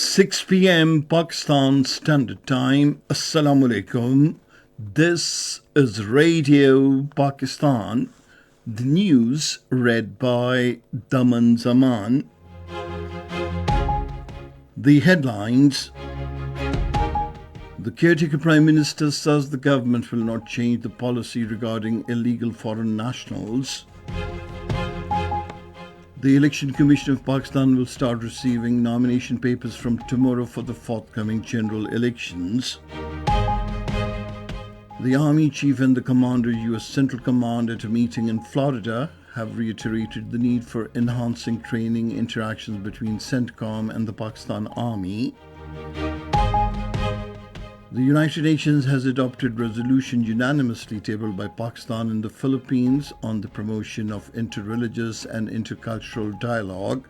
6 p.m. Pakistan Standard Time. Assalamu alaikum. This is Radio Pakistan. The news read by Daman Zaman. The headlines. The caretaker Prime Minister says the government will not change the policy regarding illegal foreign nationals. The Election Commission of Pakistan will start receiving nomination papers from tomorrow for the forthcoming general elections. The Army Chief and the Commander, U.S. Central Command, at a meeting in Florida, have reiterated the need for enhancing training interactions between CENTCOM and the Pakistan Army. The United Nations has adopted resolution unanimously tabled by Pakistan and the Philippines on the promotion of interreligious and intercultural dialogue.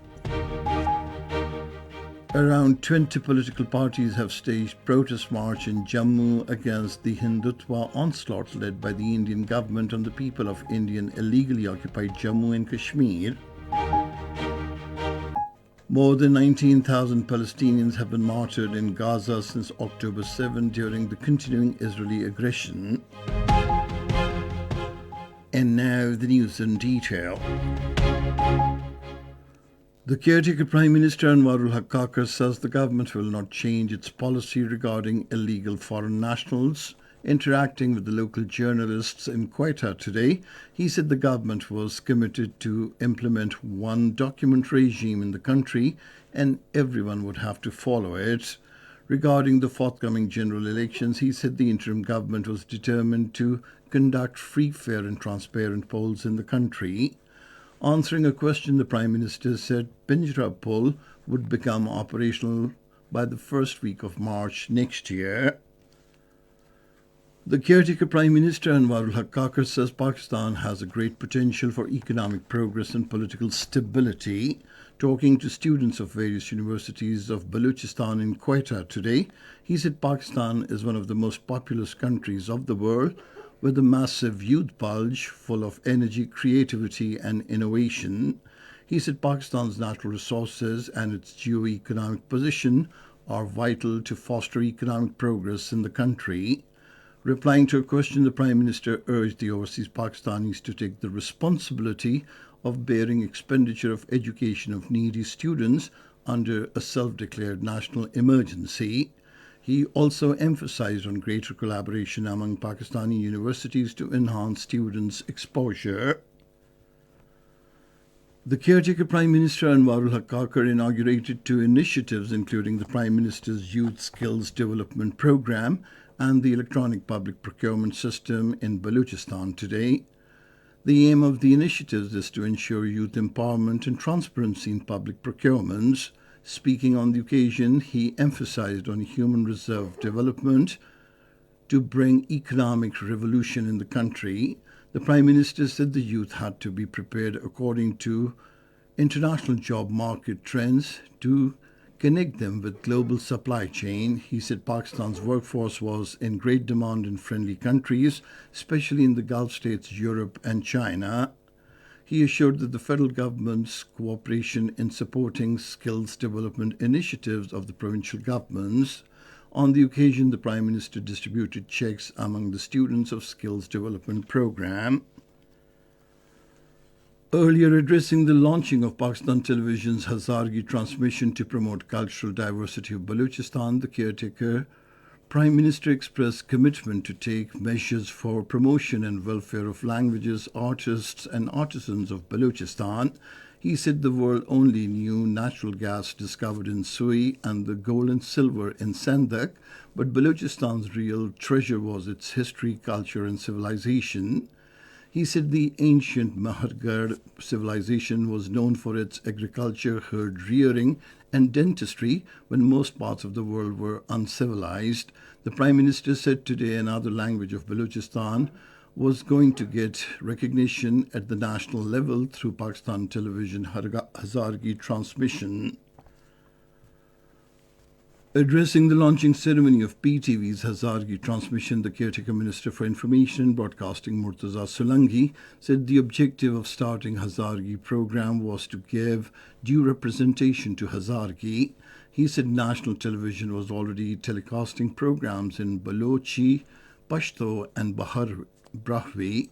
Around 20 political parties have staged protest march in Jammu against the Hindutva onslaught led by the Indian government on the people of Indian illegally occupied Jammu and Kashmir. More than 19,000 Palestinians have been martyred in Gaza since October 7 during the continuing Israeli aggression. And now the news in detail. The caretaker Prime Minister Anwarul Haq Kakar says the government will not change its policy regarding illegal foreign nationals. Interacting with the local journalists in Quetta today, he said the government was committed to implement one document regime in the country and everyone would have to follow it. Regarding the forthcoming general elections, he said the interim government was determined to conduct free, fair and transparent polls in the country. Answering a question, the Prime Minister said Pinjra poll would become operational by the first week of March next year. The caretaker Prime Minister Anwarul Haq Kakar says Pakistan has a great potential for economic progress and political stability. Talking to students of various universities of Balochistan in Quetta today, he said Pakistan is one of the most populous countries of the world with a massive youth bulge full of energy, creativity and innovation. He said Pakistan's natural resources and its geo-economic position are vital to foster economic progress in the country. Replying to a question, the Prime Minister urged the overseas Pakistanis to take the responsibility of bearing expenditure of education of needy students under a self-declared national emergency. He also emphasized on greater collaboration among Pakistani universities to enhance students' exposure. The caretaker Prime Minister Anwarul Haq Kakar inaugurated two initiatives, including the Prime Minister's Youth Skills Development Programme and the electronic public procurement system in Balochistan today. The aim of the initiatives is to ensure youth empowerment and transparency in public procurements. Speaking on the occasion, he emphasized on human reserve development to bring economic revolution in the country. The Prime Minister said the youth had to be prepared according to international job market trends to connect them with global supply chain. He said Pakistan's workforce was in great demand in friendly countries, especially in the Gulf states, Europe and China. He assured that the federal government's cooperation in supporting skills development initiatives of the provincial governments. On the occasion, the Prime Minister distributed cheques among the students of skills development program. Earlier addressing the launching of Pakistan Television's Hazargi transmission to promote cultural diversity of Balochistan, the caretaker Prime Minister expressed commitment to take measures for promotion and welfare of languages, artists and artisans of Balochistan. He said the world only knew natural gas discovered in Sui and the gold and silver in Sandak, but Balochistan's real treasure was its history, culture and civilization. He said the ancient Mahargarh civilization was known for its agriculture, herd rearing, and dentistry when most parts of the world were uncivilized. The Prime Minister said today another language of Balochistan was going to get recognition at the national level through Pakistan Television Hazargi transmission. Addressing the launching ceremony of PTV's Hazargi transmission, the caretaker Minister for Information and Broadcasting Murtaza Solanki said the objective of starting Hazargi program was to give due representation to Hazargi. He said national television was already telecasting programs in Balochi, Pashto, and Brahvi.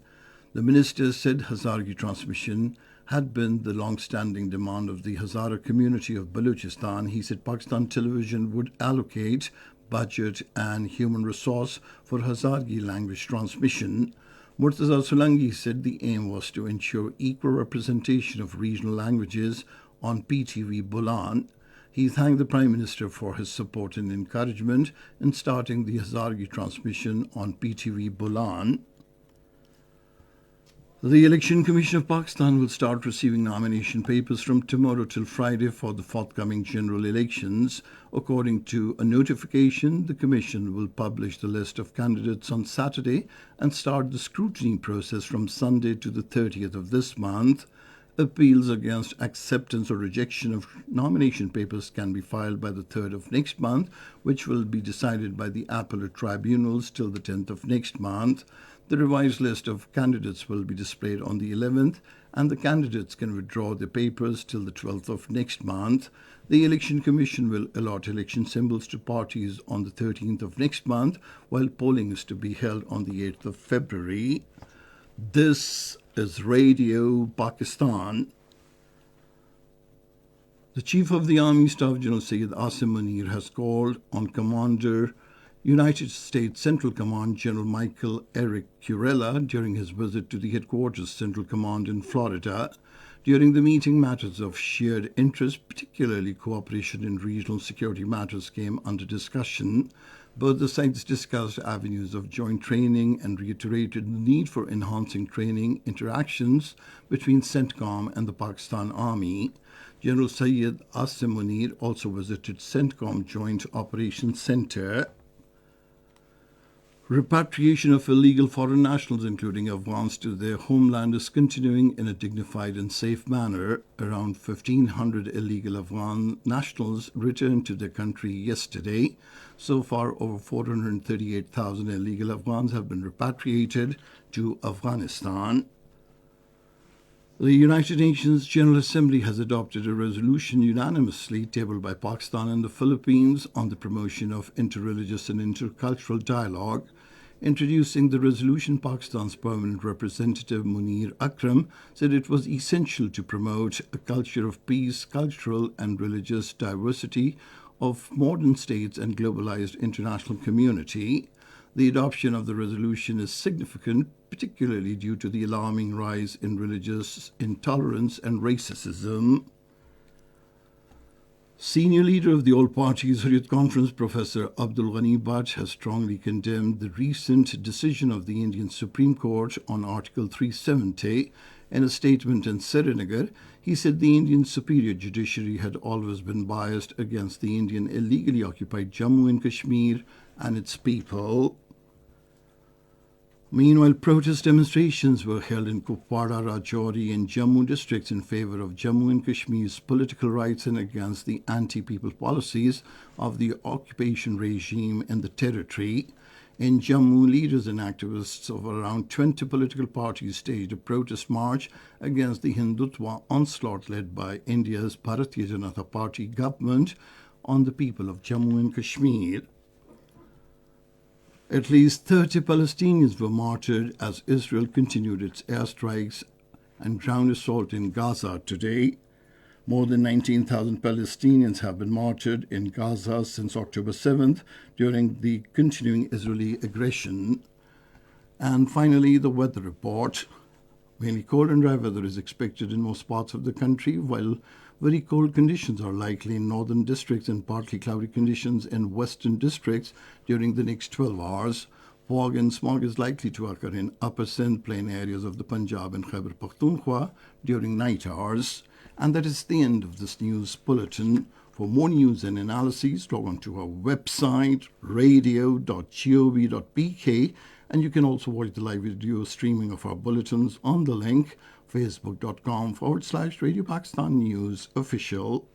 The minister said Hazaragi transmission had been the long-standing demand of the Hazara community of Balochistan. He said Pakistan television would allocate budget and human resource for Hazaragi language transmission. Murtaza Solangi said the aim was to ensure equal representation of regional languages on PTV Bulletin. He thanked the Prime Minister for his support and encouragement in starting the Hazaragi transmission on PTV Bulletin. The Election Commission of Pakistan will start receiving nomination papers from tomorrow till Friday for the forthcoming general elections. According to a notification, the Commission will publish the list of candidates on Saturday and start the scrutiny process from Sunday to the 30th of this month. Appeals against acceptance or rejection of nomination papers can be filed by the 3rd of next month, which will be decided by the appellate tribunals till the 10th of next month. The revised list of candidates will be displayed on the 11th, and the candidates can withdraw their papers till the 12th of next month. The Election Commission will allot election symbols to parties on the 13th of next month, while polling is to be held on the 8th of February. This is Radio Pakistan. The Chief of the Army Staff General Syed Asim Munir has called on Commander United States Central Command General Michael Eric Curella during his visit to the headquarters Central Command in Florida. During the meeting, matters of shared interest, particularly cooperation in regional security matters, came under discussion. Both the sides discussed avenues of joint training and reiterated the need for enhancing training interactions between CENTCOM and the Pakistan Army. General Syed Asim Munir also visited CENTCOM Joint Operations Center. Repatriation of illegal foreign nationals, including Afghans, to their homeland is continuing in a dignified and safe manner. Around 1,500 illegal Afghan nationals returned to their country yesterday. So far, over 438,000 illegal Afghans have been repatriated to Afghanistan. The United Nations General Assembly has adopted a resolution unanimously tabled by Pakistan and the Philippines on the promotion of interreligious and intercultural dialogue. Introducing the resolution, Pakistan's permanent representative Munir Akram said it was essential to promote a culture of peace, cultural and religious diversity of modern states and globalized international community. The adoption of the resolution is significant, particularly due to the alarming rise in religious intolerance and racism. Senior leader of the All Parties Hurriyat Conference, Professor Abdul Ghani Bhatt, has strongly condemned the recent decision of the Indian Supreme Court on Article 370. In a statement in Srinagar, he said the Indian superior judiciary had always been biased against the Indian illegally occupied Jammu and Kashmir and its people. Meanwhile, protest demonstrations were held in Kupwara, Rajouri and Jammu districts in favor of Jammu and Kashmir's political rights and against the anti-people policies of the occupation regime in the territory. In Jammu, leaders and activists of around 20 political parties staged a protest march against the Hindutva onslaught led by India's Bharatiya Janata Party government on the people of Jammu and Kashmir. At least 30 Palestinians were martyred as Israel continued its airstrikes and ground assault in Gaza today. More than 19,000 Palestinians have been martyred in Gaza since October 7th during the continuing Israeli aggression. And finally, the weather report. Mainly cold and dry weather is expected in most parts of the country, while very cold conditions are likely in northern districts and partly cloudy conditions in western districts during the next 12 hours. Fog and smog is likely to occur in upper Sindh plain areas of the Punjab and Khyber Pakhtunkhwa during night hours. And that is the end of this news bulletin. For more news and analyses, log on to our website, radio.gov.pk, and you can also watch the live video streaming of our bulletins on the link facebook.com/Radio Pakistan News Official.